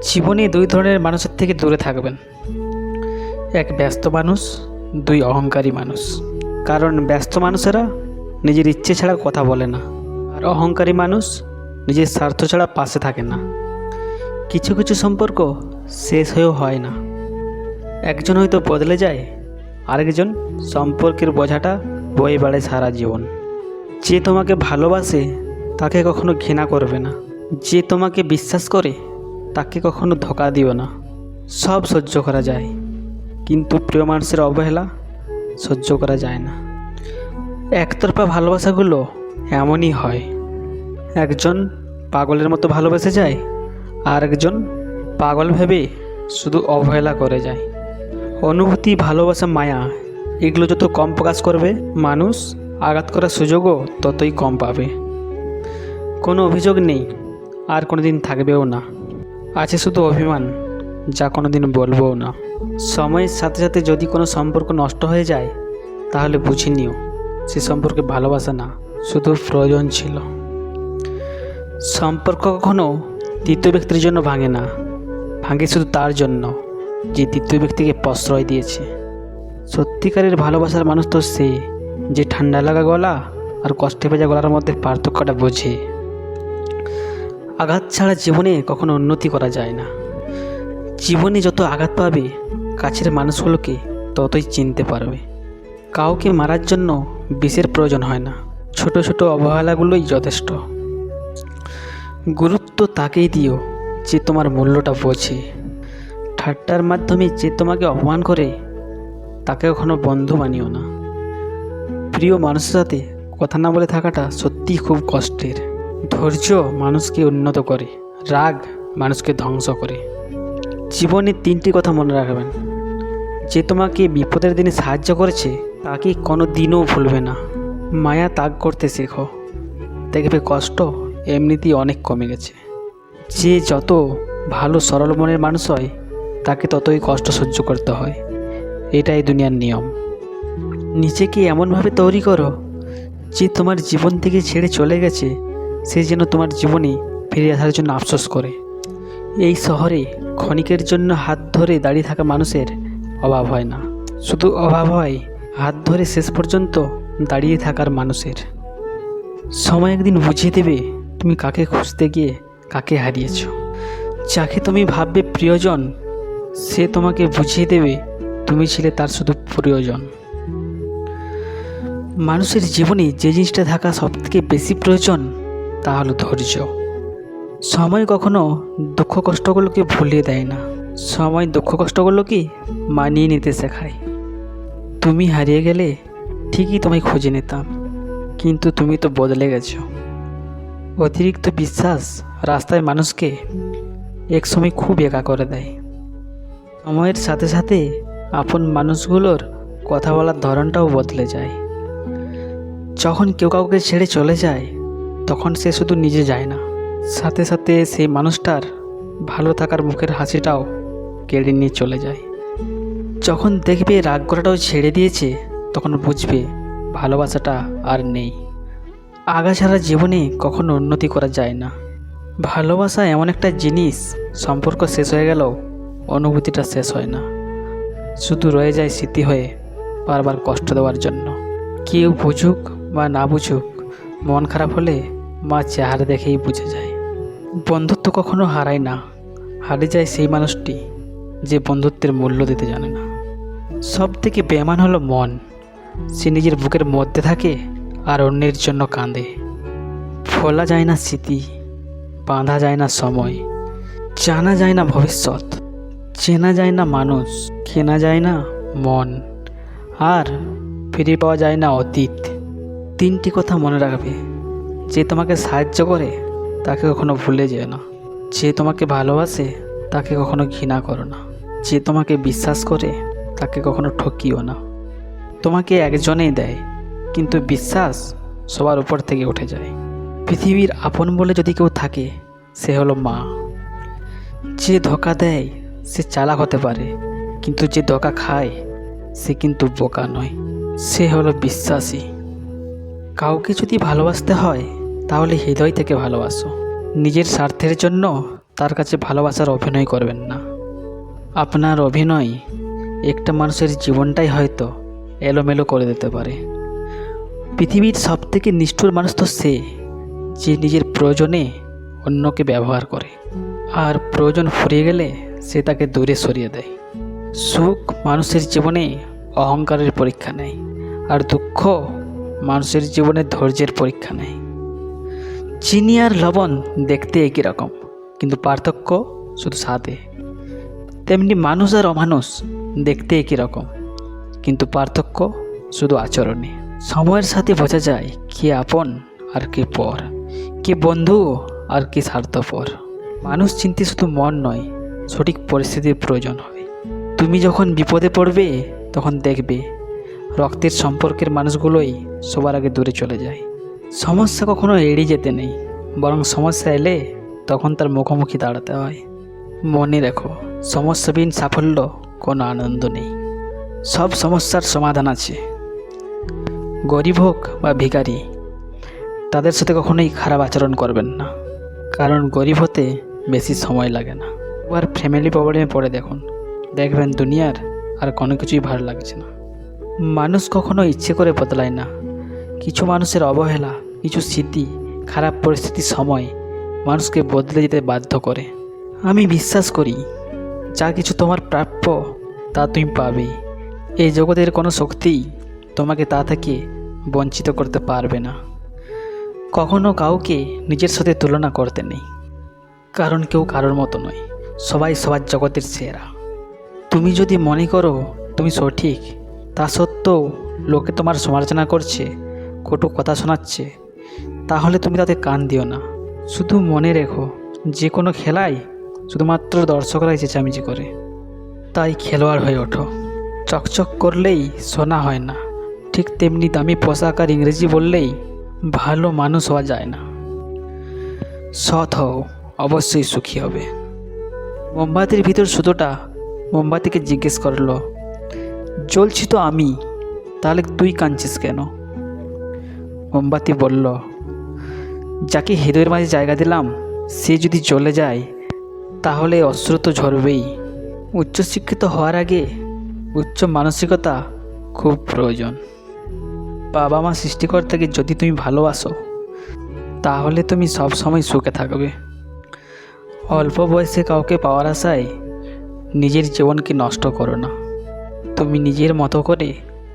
জীবনে দুই ধরনের মানুষের থেকে দূরে থাকবেন। এক ব্যস্ত মানুষ, দুই অহংকারী মানুষ। কারণ ব্যস্ত মানুষেরা নিজের ইচ্ছে ছাড়া কথা বলে না, আর অহংকারী মানুষ নিজের স্বার্থ ছাড়া পাশে থাকে না। কিছু কিছু সম্পর্ক শেষ হয়েও হয় না। একজন হয়তো বদলে যায়, আরেকজন সম্পর্কের বোঝাটা বয়ে বেড়ায় সারা জীবন। যে তোমাকে ভালোবাসে তাকে কখনো ঘৃণা করবে না, যে তোমাকে বিশ্বাস করে তাকে কখনো ধোঁকা দিও না। সব সহ্য করা যায়, কিন্তু প্রিয় মানুষের অবহেলা সহ্য করা যায় না। একতরফা ভালোবাসাগুলো এমনই হয়, একজন পাগলের মতো ভালোবেসে যায়, আর একজন পাগল ভেবে শুধু অবহেলা করে যায়। অনুভূতি, ভালোবাসা, মায়া এগুলো যত কম প্রকাশ করবে, মানুষ আঘাত করার সুযোগও ততই কম পাবে। কোনো অভিযোগ নেই, আর কোনো দিন থাকবেও না। আছে শুধু অভিমান, যা কোনো দিন বলবও না। সময়ের সাথে সাথে যদি কোনো সম্পর্ক নষ্ট হয়ে যায়, তাহলে বুঝে নিও সে সম্পর্কে ভালোবাসা না, শুধু প্রয়োজন ছিল। সম্পর্ক কখনো তৃতীয় ব্যক্তির জন্য ভাঙে না, ভাঙে শুধু তার জন্য যে তৃতীয় ব্যক্তিকে প্রশ্রয় দিয়েছে। সত্যিকারের ভালোবাসার মানুষ তো সে, যে ঠান্ডা লাগা গলা আর কষ্টে ভেজা গলার মধ্যে পার্থক্যটা বোঝে। আঘাত ছাড়া জীবনে কখনো উন্নতি করা যায় না। জীবনে যত আঘাত পাবে, কাছের মানুষগুলোকে ততই চিনতে পারবে। কাউকে মারার জন্য বিষের প্রয়োজন হয় না, ছোট ছোট অবহেলাগুলোই যথেষ্ট। গুরুত্ব তাকেই দিও যে তোমার মূল্যটা বোঝে। ঠাট্টার মাধ্যমে যে তোমাকে অপমান করে, তাকে কখনো বন্ধু বানিও না। প্রিয় মানুষের সাথে কথা না বলে থাকাটা সত্যিই খুব কষ্টের। ধৈর্য মানুষকে উন্নত করে, রাগ মানুষকে ধ্বংস করে। জীবনে তিনটি কথা মনে রাখবেন। যে তোমাকে বিপদের দিনে সাহায্য করেছে, তাকে কোনো দিনও ভুলবে না। মায়া ত্যাগ করতে শেখো, দেখবে কষ্ট এমনিতেই অনেক কমে গেছে। যে যত ভালো সরল মনের মানুষ হয়, তাকে ততই কষ্ট সহ্য করতে হয়। এটাই দুনিয়ার নিয়ম। নিজেকে এমনভাবে তৈরি করো যে তোমার জীবন থেকে ছেড়ে চলে গেছে, সে যেন তোমার জীবনে ফিরে আসার জন্য আফসোস করে। এই শহরে ক্ষণিকের জন্য হাত ধরে দাঁড়িয়ে থাকা মানুষের অভাব হয় না, শুধু অভাব হয় হাত ধরে শেষ পর্যন্ত দাঁড়িয়ে থাকার মানুষের। সময় একদিন বুঝিয়ে দেবে তুমি কাকে খুঁজতে গিয়ে কাকে হারিয়েছ। যাকে তুমি ভাববে প্রিয়জন, সে তোমাকে বুঝিয়ে দেবে তুমি ছিলে তার শুধু প্রয়োজন। মানুষের জীবনে যে জিনিসটা থাকা সবথেকে বেশি প্রয়োজন, তা হলো ধৈর্য। সময় কখনো দুঃখ কষ্টগুলোকে ভুলিয়ে দেয় না, সময় দুঃখ কষ্টগুলোকে মানিয়ে নিতে শেখায়। তুমি হারিয়ে গেলে ঠিকই তোমায় খুঁজে নিতাম, কিন্তু তুমি তো বদলে গেছো। অতিরিক্ত বিশ্বাস রাস্তায় মানুষকে একসময় খুব একা করে দেয়। সময়ের সাথে সাথে আপন মানুষগুলোর কথা বলার ধরনটাও বদলে যায়। যখন কেউ কাউকে ছেড়ে চলে যায়, তখন সে শুধু নিজে যায় না, সাথে সাথে সেই মানুষটার ভালো থাকার মুখের হাসিটাও কেড়ে নিয়ে চলে যায়। যখন দেখবে রাগ করাটাও ছেড়ে দিয়েছে, তখন বুঝবে ভালোবাসাটা আর নেই। আগাছাড়া জীবনে কখনো উন্নতি করা যায় না। ভালোবাসা এমন একটা জিনিস, সম্পর্ক শেষ হয়ে গেলেও অনুভূতিটা শেষ হয় না, শুধু রয়ে যায় স্মৃতি হয়ে বারবার কষ্ট দেওয়ার জন্য। কেউ বুঝুক বা না বুঝুক, মন খারাপ হলে মা চেহারা দেখেই বুঝে যায়। বন্ধুত্ব কখনো হারায় না, হারিয়ে যায় সেই মানুষটি যে বন্ধুত্বের মূল্য দিতে জানে না। সব থেকে বেমান হলো মন, সে নিজের বুকের মধ্যে থাকে আর অন্যের জন্য কাঁদে। ফোলা যায় না স্মৃতি, বাঁধা যায় না সময়, জানা যায় না ভবিষ্যৎ, চেনা যায় না মানুষ, কেনা যায় না মন, আর ফিরে পাওয়া যায় না অতীত। তিনটি কথা মনে রাখবে। যে তোমাকে সাহায্য করে তাকে কখনো ভুলে যেও না, যে তোমাকে ভালোবাসে তাকে কখনো ঘৃণা করো না, যে তোমাকে বিশ্বাস করে তাকে কখনো ঠকিও না। তোমাকে একজনেই দেয়, কিন্তু বিশ্বাস সবার উপর থেকে উঠে যায়। পৃথিবীর আপন বলে যদি কেউ থাকে, সে হলো মা। যে ধোঁকা দেয় সে চালাক হতে পারে, কিন্তু যে ধোঁকা খায় সে কিন্তু বোকা নয়, সে হলো বিশ্বাসী। কাউকে যদি ভালোবাসতে হয়, তাহলে হৃদয় থেকে ভালোবাসো। নিজের স্বার্থের জন্য তার কাছে ভালোবাসার অভিনয় করবেন না। আপনার অভিনয় একটা মানুষের জীবনটাই হয়তো এলোমেলো করে দিতে পারে। পৃথিবীর সবথেকে নিষ্ঠুর মানুষ তো সে, যে নিজের প্রয়োজনে অন্যকে ব্যবহার করে, আর প্রয়োজন ফুরিয়ে গেলে সে তাকে দূরে সরিয়ে দেয়। সুখ মানুষের জীবনে অহংকারের পরীক্ষা নেয়, আর দুঃখ মানুষের জীবনে ধৈর্যের পরীক্ষা নেয়। চিনি আর লবণ দেখতে একই রকম, কিন্তু পার্থক্য শুধু স্বাদে। তেমনি মানুষ আর অমানুষ দেখতে একই রকম, কিন্তু পার্থক্য শুধু আচরণে। সময়ের সাথে বোঝা যায় কে আপন আর কে পর, কে বন্ধু আর কে স্বার্থপর। মানুষ চিনতে শুধু মন নয়, সঠিক পরিস্থিতির প্রয়োজন হয়। তুমি যখন বিপদে পড়বে তখন দেখবে রক্তের সম্পর্কের মানুষগুলোই সবার আগে দূরে চলে যায়। সমস্যা কখনো এড়িয়ে যেতে নেই, বরং সমস্যা এলে তখন তার মুখোমুখি দাঁড়াতে হয়। মনে রেখো, সমস্যাবিহীন সাফল্য কোনো আনন্দ নেই। সব সমস্যার সমাধান আছে। গরিব হোক বা ভিখারি, তাদের সাথে কখনোই খারাপ আচরণ করবেন না, কারণ গরিব হতে বেশি সময় লাগে না। আর ফ্যামিলি প্রবলেমে পড়ে দেখবেন দুনিয়ার আর কোনো কিছুই ভালো লাগছে না। মানুষ কখনো ইচ্ছে করে বদলায় না। কিছু মানুষের অবহেলা, কিছু স্মৃতি, খারাপ পরিস্থিতির সময় মানুষকে বদলে যেতে বাধ্য করে। আমি বিশ্বাস করি, যা কিছু তোমার প্রাপ্য তা তুমি পাবেই। এই জগতের কোনো শক্তিই তোমাকে তা থেকে বঞ্চিত করতে পারবে না। কখনো কাউকে নিজের সাথে তুলনা করতে নেই, কারণ কেউ কারোর মতো নয়, সবাই সবার জগতের সেরা। তুমি যদি মনে করো তুমি সঠিক, তা সত্ত্বেও লোকে তোমার সমালোচনা করছে, কটু কথা শোনাচ্ছে, তাহলে তুমি তাতে কান দিও না। শুধু মনে রেখো, যে কোনো খেলায় শুধুমাত্র দর্শকরাই চেঁচামেচি করে, তাই খেলোয়াড় হয়ে ওঠো। চকচক করলেই সোনা হয় না, ঠিক তেমনি দামি পোশাক আর ইংরেজি বললেই ভালো মানুষ হওয়া যায় না। সৎ হও, অবশ্যই সুখী হবে। মোমবাতির ভিতর সুতোটা মোমবাতিকে জিজ্ঞেস করলো, জ্বলছি তো আমি, তাহলে তুই কাঁদছিস কেন? মোমবাতি বলল, যাকে হৃদয়ের মাঝে জায়গা দিলাম সে যদি চলে যায় তাহলে অশ্রু তো ঝরবেই। উচ্চশিক্ষিত হওয়ার আগে উচ্চ মানসিকতা খুব প্রয়োজন। বাবা মা সৃষ্টিকর্তাকে যদি তুমি ভালোবাসো তাহলে তুমি সব সময় সুখে থাকবে। অল্প বয়সে কাউকে পাওয়ার আশায় নিজের জীবনকে নষ্ট করো না। তুমি নিজের মতো করে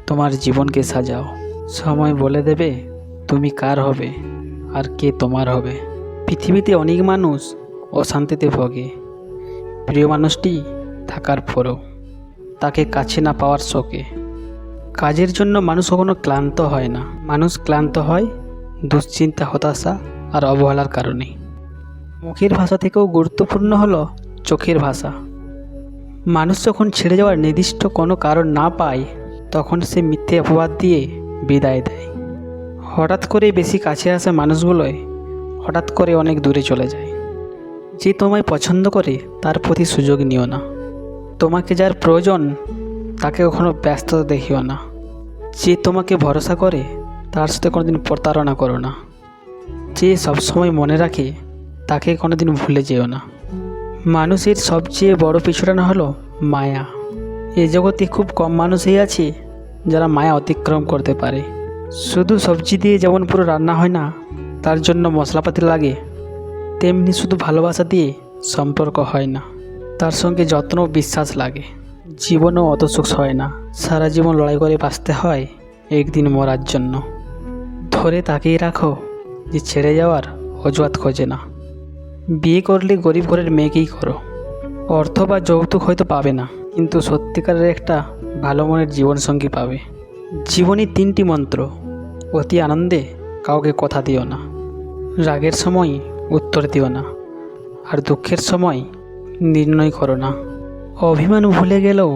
তোমার জীবনকে সাজাও। সময় বলে দেবে তুমি কার হবে আর কে তোমার হবে। পৃথিবীতে অনেক মানুষ অশান্তিতে ভোগে, প্রিয় মানুষটি থাকার পরেও তাকে কাছে না পাওয়ার শোকে। কাজের জন্য মানুষ কখনো ক্লান্ত হয় না, মানুষ ক্লান্ত হয় দুশ্চিন্তা, হতাশা আর অবহেলার কারণে। মুখের ভাষা থেকেও গুরুত্বপূর্ণ হলো চোখের ভাষা। মানুষ যখন ছেড়ে যাওয়ার নির্দিষ্ট কোনো কারণ না পায় তখন সে মিথ্যে অপবাদ দিয়ে বিদায় দেয়। হঠাৎ করে বেশি কাছে আসা মানুষগুলোই হঠাৎ করে অনেক দূরে চলে যায়। যে তোমায় পছন্দ করে তার প্রতি সুযোগ নিও না। তোমাকে যার প্রয়োজন তাকে কখনো ব্যস্ততা দেখিও না। যে তোমাকে ভরসা করে তার সাথে কোনোদিন প্রতারণা করো না। যে সবসময় মনে রাখে তাকে কোনোদিন ভুলে যেও না। মানুষের সবচেয়ে বড় পিছুটানা হলো মায়া। এই জগতে খুব কম মানুষই আছে যারা মায়া অতিক্রম করতে পারে। শুধু সবজি দিয়ে যেমন পুরো রান্না হয় না, তার জন্য মশলাপাতি লাগে, তেমনি শুধু ভালোবাসা দিয়ে সম্পর্ক হয় না, তার সঙ্গে যত্ন ও বিশ্বাস লাগে। জীবনও অত সুখ হয় না, সারা জীবন লড়াই করে বাঁচতে হয় একদিন মরার জন্য। ধরে তাকিয়ে রাখো যে ছেড়ে যাওয়ার অজুহাত খোঁজে না। বিয়ে করলে গরিব ঘরের মেয়েকেই করো। অর্থ বা যৌতুক হয়তো পাবে না, কিন্তু সত্যিকারের একটা ভালো মনের জীবনসঙ্গী পাবে। জীবনে 3টি মন্ত্র: অতি আনন্দে কাউকে কথা দিও না, রাগের সময় উত্তর দিও না, আর দুঃখের সময় নির্ণয় করো না। অভিমান ভুলে গেলেও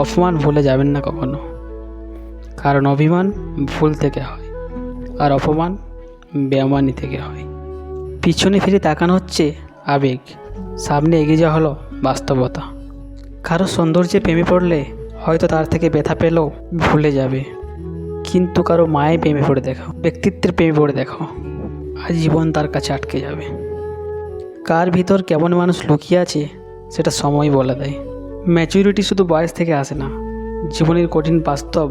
অপমান ভুলে যাবেন না কখনো, কারণ অভিমান ভুল থেকে হয় আর অপমান বেমানি থেকে হয়। পিছনে ফিরে তাকানো হচ্ছে আবেগ, সামনে এগিয়ে যাওয়া হলো বাস্তবতা। কারো সৌন্দর্যে প্রেমে পড়লে হয়তো তার থেকে ব্যথা পেলেও ভুলে যাবে, কিন্তু কারো মায়ের প্রেমে পড়ে দেখো, ব্যক্তিত্বের প্রেমে পড়ে দেখো, আজীবন তার কাছে আটকে যাবে। কার ভিতর কেমন মানুষ লুকিয়ে আছে সেটা সময় বলে দেয়। ম্যাচুরিটি শুধু বয়স থেকে আসে না, জীবনের কঠিন বাস্তব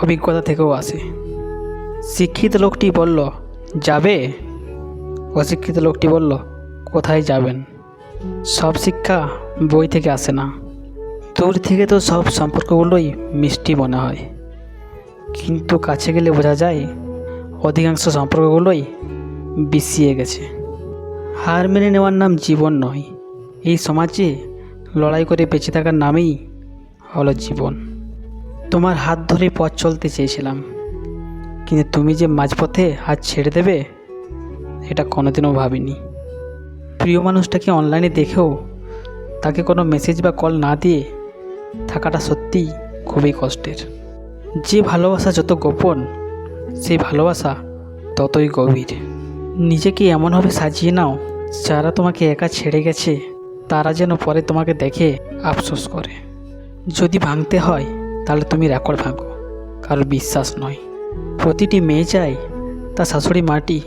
অভিজ্ঞতা থেকেও আসে। শিক্ষিত লোকটি বলল, যাবে? অশিক্ষিত লোকটি বলল, কোথায় যাবেন? সব শিক্ষা বই থেকে আসে না। দূর থেকে তো সব সম্পর্কগুলোই মিষ্টি মনে হয়, কিন্তু কাছে গেলে বোঝা যায় অধিকাংশ সম্পর্কগুলোই বিষিয়ে গেছে। হার মেনে নেওয়ার নাম জীবন নয়। এই সমাজে লড়াই করে বেঁচে থাকার নামেই হলো জীবন। তোমার হাত ধরে পথ চলতে চেয়েছিলাম, কিন্তু তুমি যে মাঝপথে হাত ছেড়ে দেবে এটা কোনোদিনও ভাবিনি। প্রিয় মানুষটাকে অনলাইনে দেখেও তাকে কোনো মেসেজ বা কল না দিয়ে থাকাটা সত্যিই খুবই কষ্টের। যে ভালোবাসা যত গোপন, সেই ভালোবাসা ততই গভীর। নিজেকে এমনভাবে সাজিয়ে নাও যারা তোমাকে একা ছেড়ে গেছে তারা যেন পরে তোমাকে দেখে আফসোস করে। যদি ভাঙতে হয় তাহলে তুমি রেকর্ড ভাঙো, কারোর বিশ্বাস নয়। প্রতিটি মেয়ে চায় তার শাশুড়ি মাটি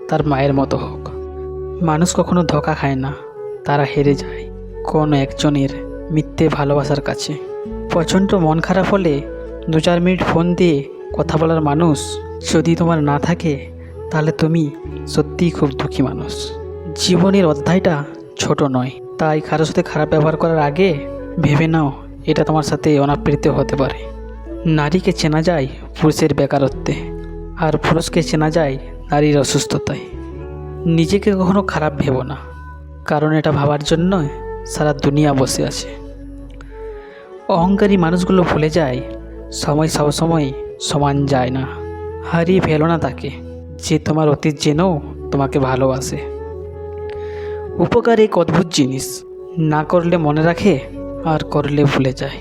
তার মায়ের মতো হোক। মানুষ কখনো ধোঁকা খায় না, তারা হেরে যায় কোনো একজনের মিথ্যে ভালোবাসার কাছে। প্রচণ্ড মন খারাপ হলে 2-4 মিনিট ফোন দিয়ে কথা বলার মানুষ যদি তোমার না থাকে তাহলে তুমি সত্যিই খুব দুঃখী মানুষ। জীবনের অধ্যায়টা ছোট নয়, তাই কারোর সাথে খারাপ ব্যবহার করার আগে ভেবে নাও এটা তোমার সাথে অনাবৃত হতে পারে। নারীকে চেনা যায় পুরুষের বেকারত্বে, আর পুরুষকে চেনা যায় নারীর অসুস্থতায়। নিজেকে কখনো খারাপ ভেবো না, কারণ এটা ভাবার জন্য সারা দুনিয়া বসে আছে। অহংকারী মানুষগুলো ভুলে যায় সময় সবসময় সমান যায় না। হারিয়ে ফেলো না তাকে যে তোমার অতীত জেনেও তোমাকে ভালোবাসে। উপকার এক অদ্ভুত জিনিস, না করলে মনে রাখে আর করলে ভুলে যায়।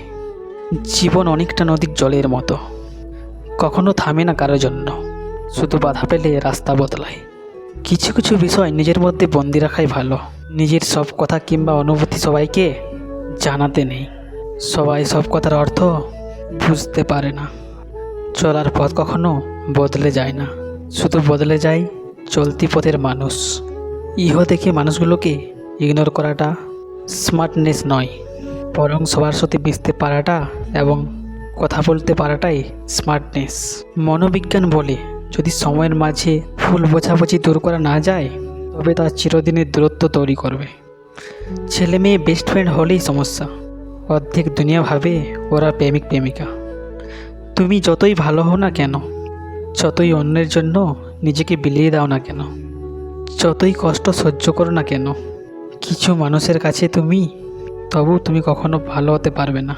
জীবন অনেকটা নদীর জলের মতো, কখনো থামে না কারোর জন্য, শুধু বাধা পেলে রাস্তা বদলায়। কিছু কিছু বিষয় নিজের মধ্যে বন্দি রাখাই ভালো। নিজের সব কথা কিংবা অনুভূতি সবাইকে জানাতে নেই। সবাই সব কথার অর্থ বুঝতে পারে না। চলার পথ কখনো বদলে যায় না, শুধু বদলে যায় চলতি পথের মানুষ। ইহ দেখে মানুষগুলোকে ইগনোর করাটা স্মার্টনেস নয়, বরং সবার সাথে মিশতে পারাটা এবং কথা বলতে পারাটাই স্মার্টনেস। মনোবিজ্ঞান বলে যদি সময়ের মাঝে ভুল বোঝাবুঝি দূর করা না যায় তবে তা চিরদিনের দূরত্ব তৈরি করবে। ছেলে মেয়ে বেস্ট ফ্রেন্ড হলেই সমস্যা, অর্ধেক দুনিয়া ভাবে ওরা প্রেমিক প্রেমিকা। তুমি যতই ভালো হও না কেন, যতই অন্যের জন্য নিজেকে বিলিয়ে দাও না কেন, যতই কষ্ট সহ্য করো না কেন, কিছু মানুষের কাছে তবু তুমি কখনো ভালো হতে পারবে না।